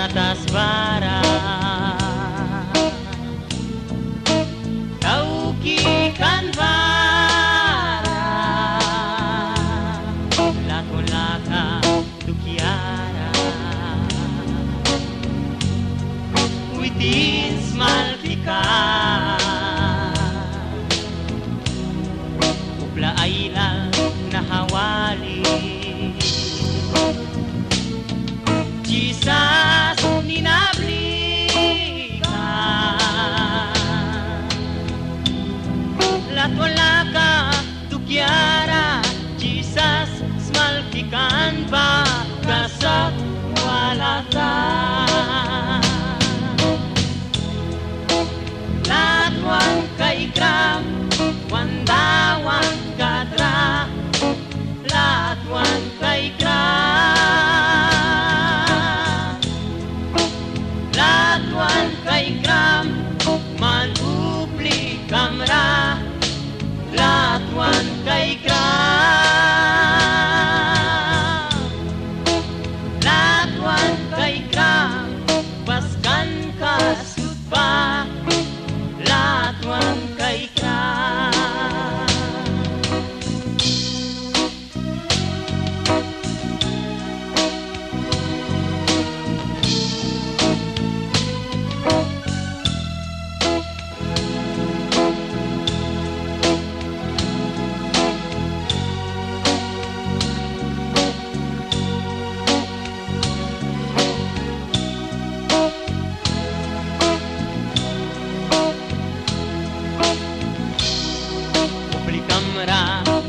latas bara tauki kan bara lakon laka dukiara within small pika upla ailal na hawali Jesus ninablika latwala ka tukyara Jesus smalkikan ba kasak walata latwan kay gram wandawan kadra latwan kay gram latwan kay gram manubli kamra latwan kay gram latwan kay gram paskan kasutba latwan kay gram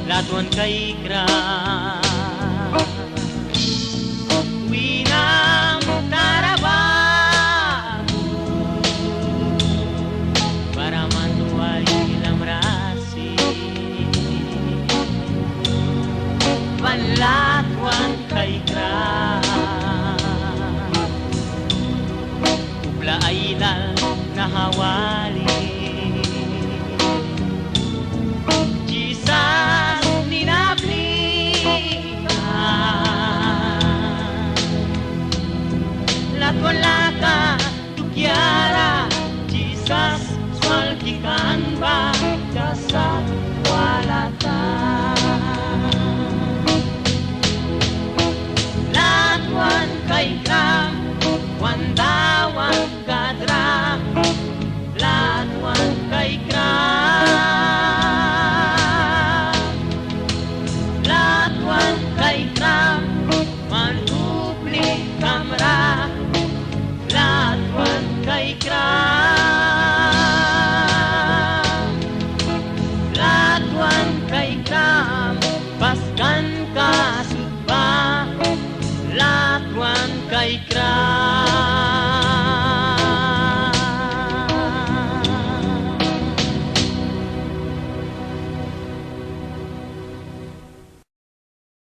latwan kay gram winam tarabaho para matuway ilang rasi panlatwan kay gram upla ailal na haway